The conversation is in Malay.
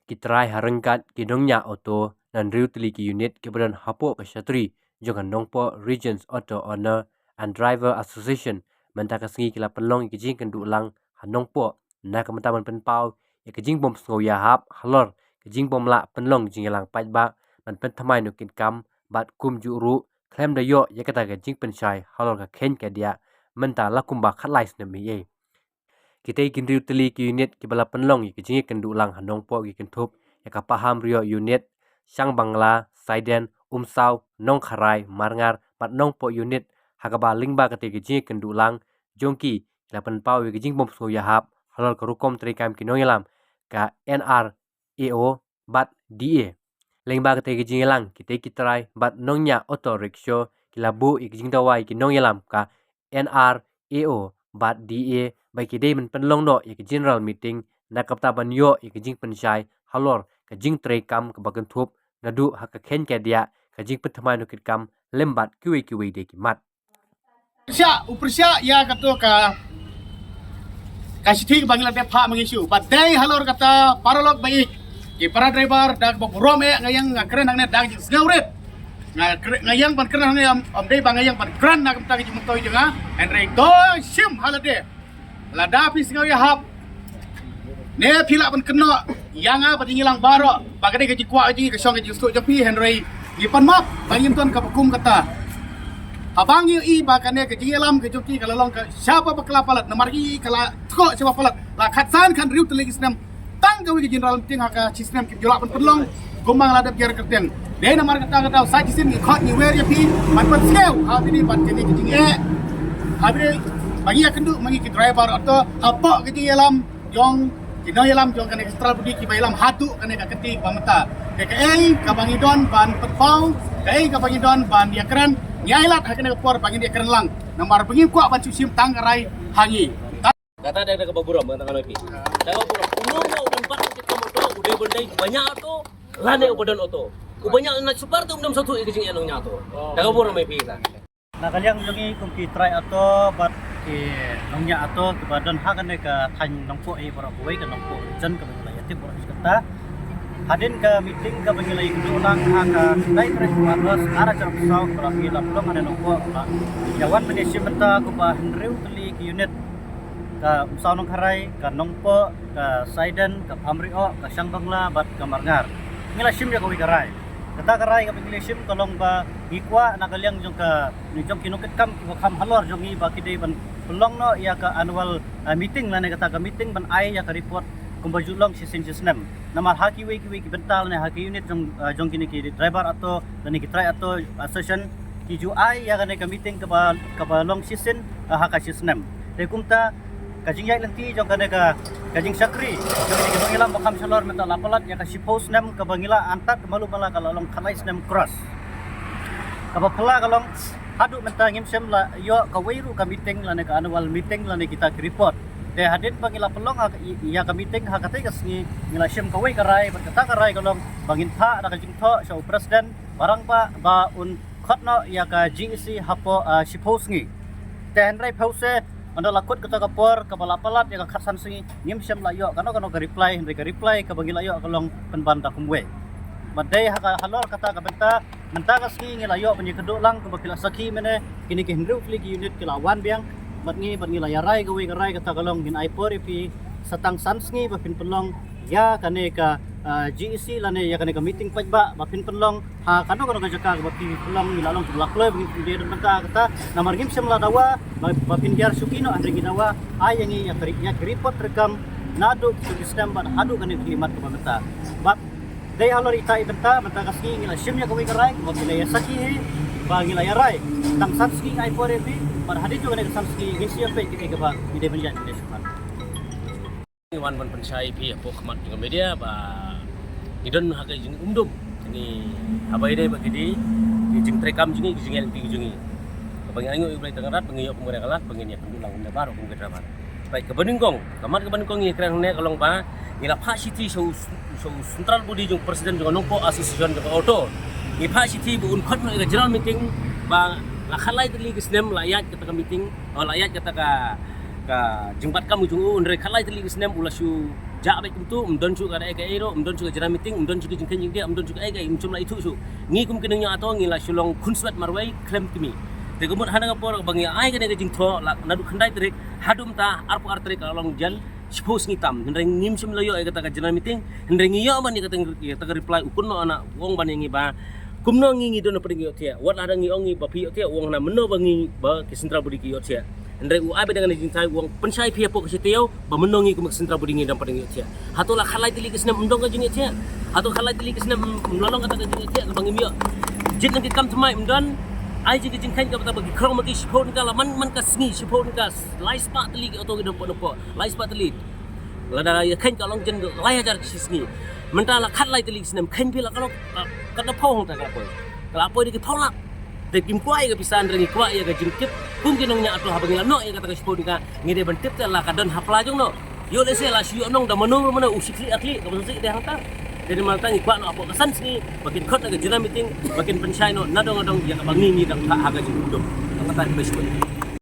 Kitrai harengkat kidongnya auto dan riu teli ki unit kebadan hapo ke syatri jangan nongpo Regions Auto Owner and Driver Association mentaka sengi kila pelong ikijing kendu ulang hanongpo na kementaman penpau ikijing bom sengo yahap halor kijing bom la penlong jingelang pajba man pentamai nukin kam bat kum juru klem dayo yakata kijing pensyai halor ka ken ka dia menta lakumba khatlais nemi ye kita ikin riu teli ki unit ki bala penlong ikijing kendu ulang hanongpo ikintup yaka paham rio unit Sang Bangla, Saiden, Umsau, Nong Kharai, Marngar, Pat Nong Po unit, Hakaba Lingba ketika jing kendulang, Jongki, Lapan Pau jing bom so yahap, halal kerukom terikam kinoyelam, ka NRAO, Bat DA. Lingba ketika jing elang, kita kitrai, Bat Nongnya Auto Rickshaw, Kilabu jing tawai kinoyelam, ka NRAO, Bat DA, baik ide men penlong no, general meeting, nakapta banyo, jing pensyai, halor, kajing terekam ke bagian tup ngadu hak ken ke dia kajing pertama nukit kam lembat kiwi de kimat uprsia ya kata ka kasih bangila de pha mengisu badai halor kata paralog baik ki para driver dak borom ngayang ngakren nang dak ngauret ngayang ban kren nang amdei bangayang ban kran nak mta ki mtoy jenga enrei do sim halade lada pis ngau ya hap ne pila ban kena yang apa tinggilang baro bagade gaji kuat gaji ke song gaji stok japi Henry gipan map bangin tuan ka hukum kata abang i bakane ke jingelam ke joki kalau long ke siapa bakala palat nomor i kala tko siapa palat la khatsan kan riu telegi snam tang gawi ke general meeting haka sistem ke jolak pen pelong gomang lada biar kerten de nomor kata sa jisin ni khot ni wer japi man pan skew ha ini pan kini ke jinge habre bagi akan du mangi ke driver atau apa ke jingelam jong kinoyelam jong kan ekstra budi ki bailam hatu kan ka keti pamata DKI ka bangidon ban petpau kai ka bangidon ban dia keren nyailat hakene por bangin dia keren lang nomor bengi kuat ban susim tanggarai hangi kata ada ke baburam katakan lagi dalam buram umumnya udah 4 kita moto udah berdai banyak auto lane ubadan auto banyak na super tu umdam satu ikijing enongnya auto dalam buram mai kita nah kalian jongi kumpi try atau bat ki nongnya atau ke badan hakan ke tan nongpo para buai ke nongpo jan ke wilayah timur kata hadin ke meeting ke wilayah kedulang haka dai press warlos ara jar pesau berapi laplo ada nongpo jawan menesi menta ke bahan riu teli ke unit ke usau nong kharai ke nongpo ke Saiden ke Pamrio ke Sang Bangla bat ke Marngar ngila sim ya ke wikarai kata karai ke pengilesim tolong ba ikwa nakaliang jong ka ni jong kinukit kam halor jong i ba kidai ban pelong no ya ka annual meeting lane kata ka meeting ban ai ya ka report kumbajulong sisin sisnem namar haki we ki bental ne haki unit jong kini ki driver atau lani ki try atau association ki ju ai ya ka meeting ka ba long sisin haka sisnem de kumta kajing yai lenti jong ka kajing sakri jong ni ki ilang bakam salor meta lapalat ya ka sipos nem ka bangila antat malu bala ka long khalai nem cross apa pula kalau hadu menta ngimsem la yo ka weiru ka meeting la ka annual meeting la kita ki report de hadin bangila pelong ya ka meeting ha kate ka sngi ngila sem ka wei karai berkata karai kalau bangin tha da ka jing tho so president barang ba un khotno ya ka GEC hapo sipos ngi ten rai pause anda lakut kata kapor kepala palat ya ka khasan singi ngimsem la yo kano ka reply ka bangila yo kalong penbanda kumwe badai haka halor kata ka benta menta ka ski ngilayo penyi keduk lang ke bakila saki mene kini ke hendru fli unit kilawan biang batngi layarai gawe garai kata kalong gin aipor ipi satang sansngi bapin pelong ya kane ka GEC lane ya kane ka meeting pajba bapin pelong ha kano ka jaka bapin pelong nilalong tulakloy bapin dia menta kata namar gim semla dawa bapin biar sukino andre ginawa ayangi ya report rekam nadu sistem ban hadu kane klimat ka benta bab day halor ita ibenta menta kaski ngila simnya kawi karai mo kilaya saki ba ngila yarai tang satski ai pore bi par hadi juga nek satski ngisi apa kita ke ba ide benjan ide sukan wan ban pensai pi apo khamat dengan media ba idon haka jing umdum ini apa ide bagidi jing trekam jingi jing LP jingi bang angu iblai tangarat bangiyok kumure kalah bangin ya pendulang umda baru kum kedraman baik ke Beningkong kamat ke Beningkong ni kerang ne kalong ba ngila Pak City so central body jong presiden jong nongpo association jong auto ni Pak City bu un khot no general meeting ba la khalai teli ke snem layat kata ka meeting layat kata ka ka jengpat kamu jung unre khalai teli kisnem ulasyu ja baik tu umdon chu ka ka ero umdon chu ka jara meeting umdon chu jengken jing dia umdon chu ka umcum la itu su ngi kum kenenya atau ngi la sulong kunswat marwai klem kimi de gumut hana por bangi ai ka jing tho la nadu khandai trik hadum ta arpo artrik along jan suppose ngitam hendreng ngim sim loyo kata ka jara meeting hendreng yo man ni kata reply ukun no ana wong ban ngi ba kumno ngi don pring yo tia wat ada ngi ongi ba pi yo tia wong na menno bangi ba kisentra budi ki yo tia hendreng u abe dengan jing tai wong pensai pia pok setiau ba menno ngi kum kisentra budi ngi dan pring yo tia hatola khalai tili kisna mendong ka jing yo tia hato khalai tili kisna mlolong kata ka jing yo tia ka bangi yo jit ngi kam tmai mdan ai jing jing kan ka bagi krong magi sipon ka man ka sngi sipon ka lai spa tili ki oto ki dompo lai spa tili lada ya kan ka long jen lai ajar kisni mentala khat lai tili kisnem kan pila kalau kata phong ta kalau apa di phong lak de kim kuai ka pisan rengi kuai ya ka jingkip mungkin nongnya atau habangila no ya kata ka sipon ka ngide bentip ta la kadon hapla jong no yo le se la siu nong da manung mana usikli akli ka basi de hangta dari malta ni kuat no apa kesan sini bakin khot na jira meeting bakin pensai no nadong-nadong yang bangi ni dang ha ga jing dum kata besok